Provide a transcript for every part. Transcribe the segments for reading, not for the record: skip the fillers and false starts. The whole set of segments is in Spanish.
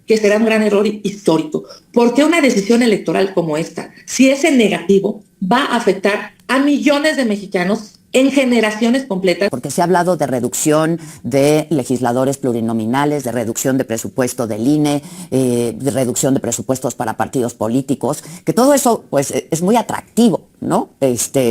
que será un gran error histórico, porque una decisión electoral como esta, si es en negativo, va a afectar a millones de mexicanos en generaciones completas. Porque se ha hablado de reducción de legisladores plurinominales, de reducción de presupuesto del INE, de reducción de presupuestos para partidos políticos, que todo eso pues es muy atractivo, ¿no?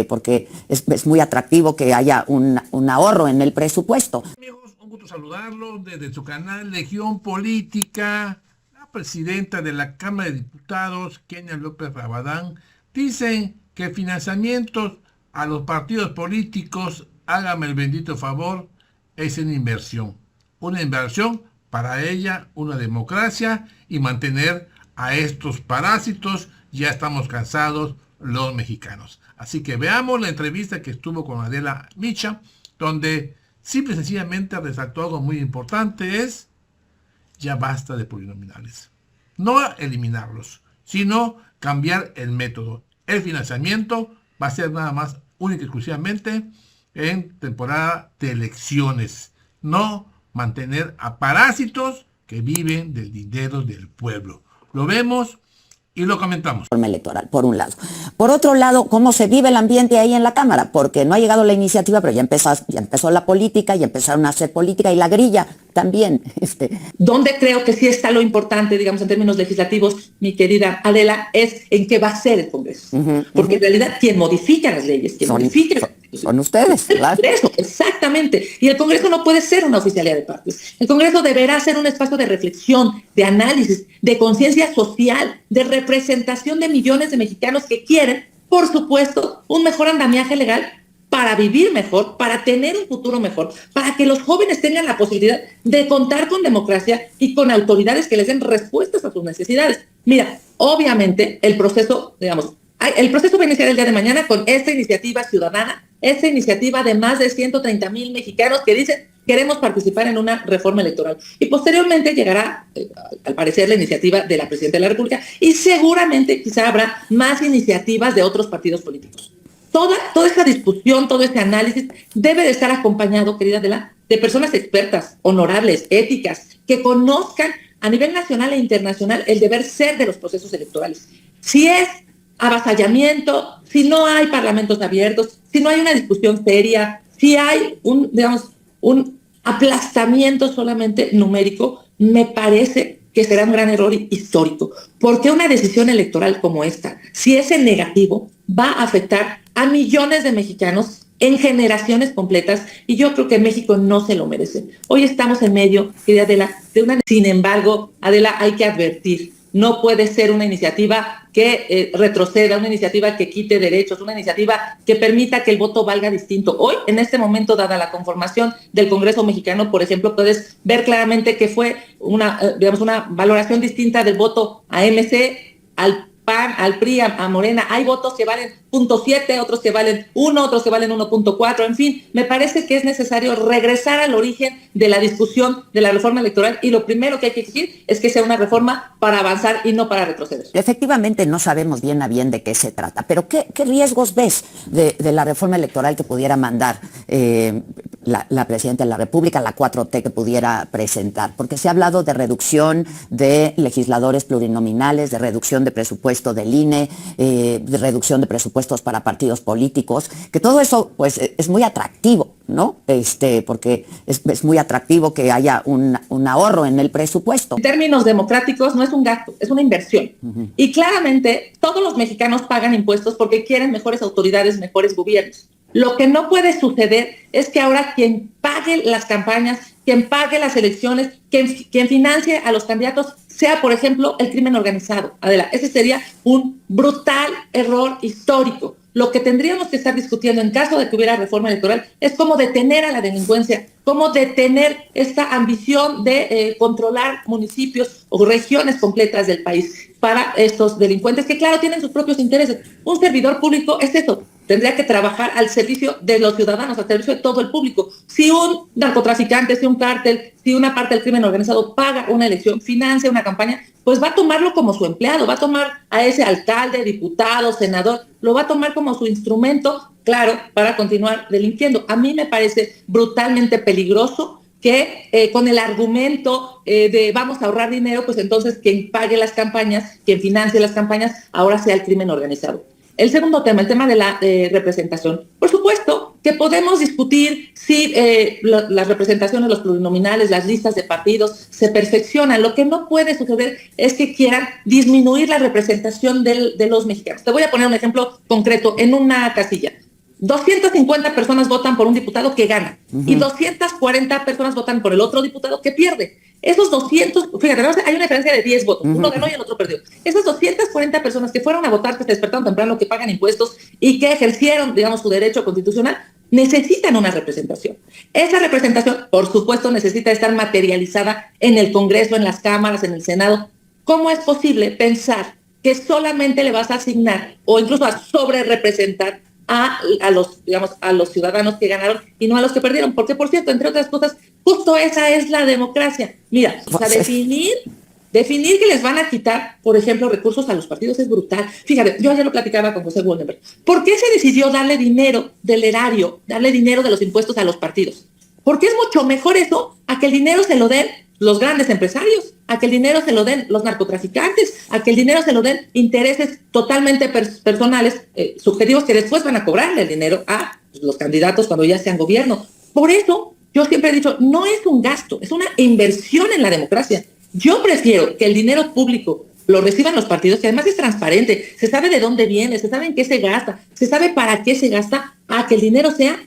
Porque es muy atractivo que haya un ahorro en el presupuesto. Amigos, un gusto saludarlos desde su canal Legión Política. La presidenta de la Cámara de Diputados, Kenia López Rabadán, dicen que financiamientos a los partidos políticos, hágame el bendito favor, es una inversión. Una inversión para ella, una democracia y mantener a estos parásitos. Ya estamos cansados los mexicanos. Así que veamos la entrevista que estuvo con Adela Micha, donde simple y sencillamente resaltó algo muy importante, es ya basta de plurinominales. No eliminarlos, sino cambiar el método. El financiamiento va a ser nada más única y exclusivamente en temporada de elecciones, no mantener a parásitos que viven del dinero del pueblo. Lo vemos y lo comentamos. Electoral, por un lado. Por otro lado, ¿cómo se vive el ambiente ahí en la Cámara? Porque no ha llegado la iniciativa, pero ya empezó la política, ya empezaron a hacer política y la grilla también. Donde creo que sí está lo importante, digamos, en términos legislativos, mi querida Adela, es en qué va a ser el Congreso. Porque en realidad quien modifica las leyes, son ustedes, claro. Congreso, exactamente. Y el Congreso no puede ser una oficialidad de partes. El Congreso deberá ser un espacio de reflexión, de análisis, de conciencia social, de representación de millones de mexicanos que quieren, por supuesto, un mejor andamiaje legal para vivir mejor, para tener un futuro mejor, para que los jóvenes tengan la posibilidad de contar con democracia y con autoridades que les den respuestas a sus necesidades. Mira, obviamente el proceso va a iniciar el día de mañana con esta iniciativa ciudadana, esta iniciativa de más de 130,000 mexicanos que dicen queremos participar en una reforma electoral. Y posteriormente llegará, al parecer, la iniciativa de la Presidenta de la República y seguramente quizá habrá más iniciativas de otros partidos políticos. Toda esta discusión, todo este análisis debe de estar acompañado, querida Adela, de personas expertas, honorables, éticas, que conozcan a nivel nacional e internacional el deber ser de los procesos electorales. Si es avasallamiento, si no hay parlamentos abiertos, si no hay una discusión seria, si hay un aplastamiento solamente numérico, me parece que será un gran error histórico, porque una decisión electoral como esta, si es en negativo, va a afectar a millones de mexicanos en generaciones completas, y yo creo que México no se lo merece. Hoy estamos en medio, querida Adela, de una... Sin embargo, Adela, hay que advertir, no puede ser una iniciativa que retroceda, una iniciativa que quite derechos, una iniciativa que permita que el voto valga distinto. Hoy, en este momento, dada la conformación del Congreso mexicano, por ejemplo, puedes ver claramente que fue una valoración distinta del voto a MC, al PAN, al PRI, a Morena. Hay votos que valen 0.7, otros que valen 1, otros que valen 1.4. En fin, me parece que es necesario regresar al origen de la discusión de la reforma electoral, y lo primero que hay que exigir es que sea una reforma para avanzar y no para retroceder. Efectivamente, no sabemos bien a bien de qué se trata, pero ¿qué riesgos ves de la reforma electoral que pudiera mandar la Presidenta de la República, la 4T, que pudiera presentar? Porque se ha hablado de reducción de legisladores plurinominales, de reducción de presupuesto del INE, de reducción de presupuestos para partidos políticos, que todo eso pues es muy atractivo, ¿no? Porque es muy atractivo que haya un ahorro en el presupuesto. En términos democráticos no es un gasto, es una inversión. Y claramente todos los mexicanos pagan impuestos porque quieren mejores autoridades, mejores gobiernos. Lo que no puede suceder es que ahora quien pague las campañas, quien pague las elecciones, quien financie a los candidatos sea, por ejemplo, el crimen organizado. Adela, ese sería un brutal error histórico. Lo que tendríamos que estar discutiendo en caso de que hubiera reforma electoral es cómo detener a la delincuencia, cómo detener esta ambición de controlar municipios o regiones completas del país para estos delincuentes que, claro, tienen sus propios intereses. Un servidor público es eso, tendría que trabajar al servicio de los ciudadanos, al servicio de todo el público. Si un narcotraficante, si un cártel, si una parte del crimen organizado paga una elección, financia una campaña, pues va a tomarlo como su empleado, va a tomar a ese alcalde, diputado, senador, lo va a tomar como su instrumento, claro, para continuar delinquiendo. A mí me parece brutalmente peligroso que con el argumento de vamos a ahorrar dinero, pues entonces quien pague las campañas, quien financie las campañas, ahora sea el crimen organizado. El segundo tema, el tema de la representación. Por supuesto que podemos discutir si las representaciones, los plurinominales, las listas de partidos se perfeccionan. Lo que no puede suceder es que quieran disminuir la representación de los mexicanos. Te voy a poner un ejemplo concreto en una casilla. 250 personas votan por un diputado que gana y 240 personas votan por el otro diputado que pierde. Esos 200, fíjate, hay una diferencia de 10 votos, uno ganó y el otro perdió. Esas 240 personas que fueron a votar, que se despertaron temprano, que pagan impuestos y que ejercieron, digamos, su derecho constitucional, necesitan una representación. Esa representación, por supuesto, necesita estar materializada en el Congreso, en las cámaras, en el Senado. ¿Cómo es posible pensar que solamente le vas a asignar o incluso a sobrerepresentar a los ciudadanos que ganaron y no a los que perdieron? Porque, por cierto, entre otras cosas, justo esa es la democracia. Mira, o sea, definir que les van a quitar, por ejemplo, recursos a los partidos es brutal. Fíjate, yo ayer lo platicaba con José Woldenberg. ¿Por qué se decidió darle dinero del erario, darle dinero de los impuestos a los partidos? Porque es mucho mejor eso a que el dinero se lo den los grandes empresarios, a que el dinero se lo den los narcotraficantes, a que el dinero se lo den intereses totalmente personales, subjetivos, que después van a cobrarle el dinero a los candidatos cuando ya sean gobierno. Por eso, yo siempre he dicho, no es un gasto, es una inversión en la democracia. Yo prefiero que el dinero público lo reciban los partidos, que además es transparente, se sabe de dónde viene, se sabe en qué se gasta, se sabe para qué se gasta, a que el dinero sea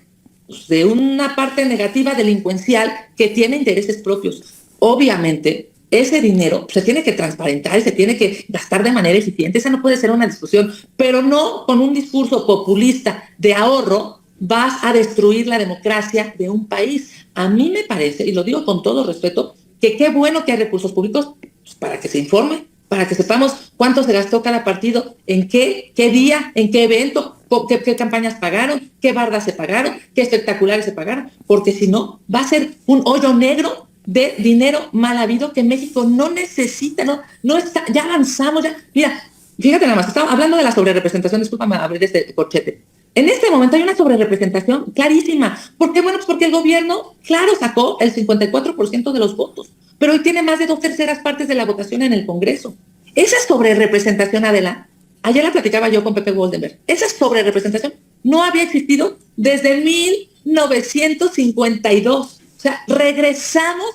de una parte negativa delincuencial que tiene intereses propios. Obviamente, ese dinero se tiene que transparentar y se tiene que gastar de manera eficiente. Esa no puede ser una discusión, pero no con un discurso populista de ahorro vas a destruir la democracia de un país. A mí me parece, y lo digo con todo respeto, que qué bueno que hay recursos públicos pues, para que se informe, para que sepamos cuánto se gastó cada partido, en qué día, en qué evento, qué campañas pagaron, qué bardas se pagaron, qué espectaculares se pagaron, porque si no, va a ser un hoyo negro de dinero mal habido que México no necesita, no está, ya avanzamos, ya. Mira, fíjate nada más, estaba hablando de la sobrerepresentación, discúlpame abrir este corchete. En este momento hay una sobrerepresentación clarísima. ¿Por qué? Bueno, pues porque el gobierno, claro, sacó el 54% de los votos, pero hoy tiene más de 2/3 partes de la votación en el Congreso. Esa sobrerepresentación, Adela, ayer la platicaba yo con Pepe Woldenberg, esa sobrerepresentación no había existido desde 1952. O sea, regresamos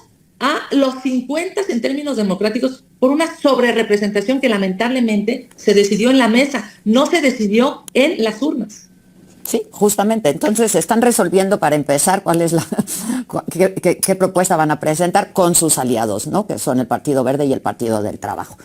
a los 50 en términos democráticos por una sobrerepresentación que lamentablemente se decidió en la mesa, no se decidió en las urnas. Sí, justamente. Entonces, están resolviendo para empezar cuál es qué propuesta van a presentar con sus aliados, ¿no? Que son el Partido Verde y el Partido del Trabajo.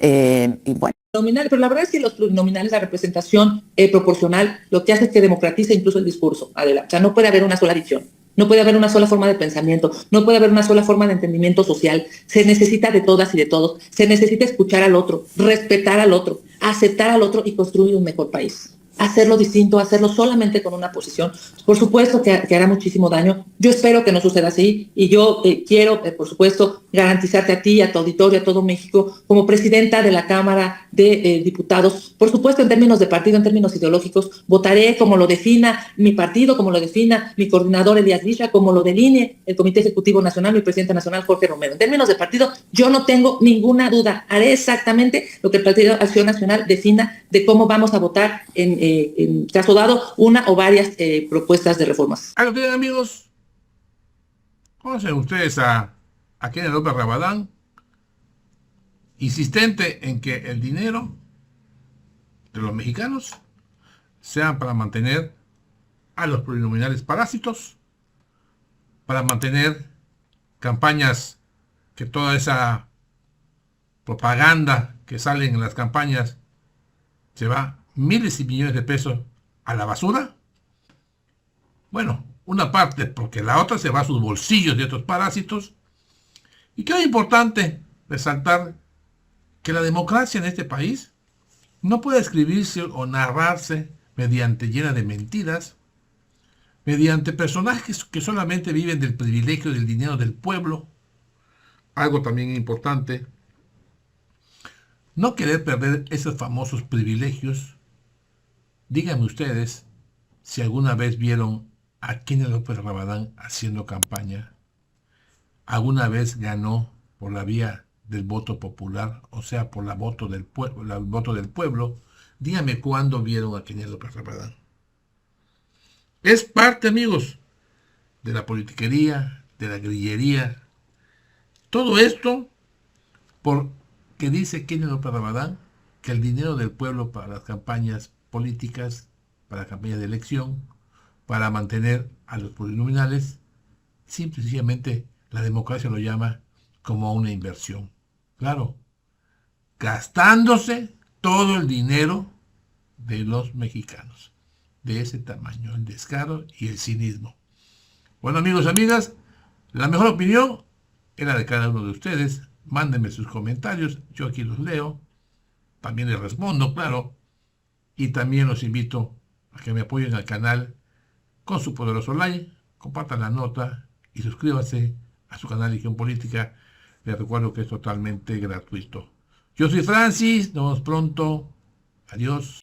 Y bueno. Pero la verdad es que los plurinominales, la representación proporcional, lo que hace es que democratiza incluso el discurso, Adela. O sea, no puede haber una sola visión. No puede haber una sola forma de pensamiento, no puede haber una sola forma de entendimiento social. Se necesita de todas y de todos. Se necesita escuchar al otro, respetar al otro, aceptar al otro y construir un mejor país. Hacerlo distinto, hacerlo solamente con una posición, por supuesto que hará muchísimo daño. Yo espero que no suceda así y yo quiero, por supuesto, garantizarte a ti, a tu auditorio, a todo México, como presidenta de la Cámara de Diputados, por supuesto en términos de partido, en términos ideológicos, votaré como lo defina mi partido, como lo defina mi coordinador Elías Villa, como lo delinee el Comité Ejecutivo Nacional, mi presidente nacional Jorge Romero. En términos de partido, yo no tengo ninguna duda, haré exactamente lo que el Partido Acción Nacional defina de cómo vamos a votar en caso dado, una o varias propuestas de reformas. Ahí lo tienen, amigos. ¿Conocen ustedes a Kenia López Rabadán? Insistente en que el dinero de los mexicanos sea para mantener a los plurinominales parásitos, para mantener campañas, que toda esa propaganda que sale en las campañas se va miles y millones de pesos a la basura. Bueno, una parte, porque la otra se va a sus bolsillos de otros parásitos. Y que es importante resaltar que la democracia en este país no puede escribirse o narrarse mediante llena de mentiras, mediante personajes que solamente viven del privilegio del dinero del pueblo. Algo también importante, no querer perder esos famosos privilegios. Díganme ustedes si alguna vez vieron a Kenia López Rabadán haciendo campaña. alguna vez ganó por la vía del voto popular, o sea, por la voto del pueblo, el voto del pueblo? Díganme cuándo vieron a Kenia López Rabadán. Es parte, amigos, de la politiquería, de la grillería. Todo esto porque dice Kenia López Rabadán que el dinero del pueblo para las campañas políticas, para la campaña de elección, para mantener a los plurinominales, simple y sencillamente la democracia lo llama como una inversión. Claro, gastándose todo el dinero de los mexicanos. De ese tamaño, el descaro y el cinismo. Bueno, amigos y amigas, la mejor opinión es la de cada uno de ustedes. Mándenme sus comentarios, yo aquí los leo, también les respondo, claro, y también los invito a que me apoyen al canal con su poderoso like, compartan la nota y suscríbanse a su canal Legión Política. Les recuerdo que es totalmente gratuito. Yo soy Francis, nos vemos pronto. Adiós.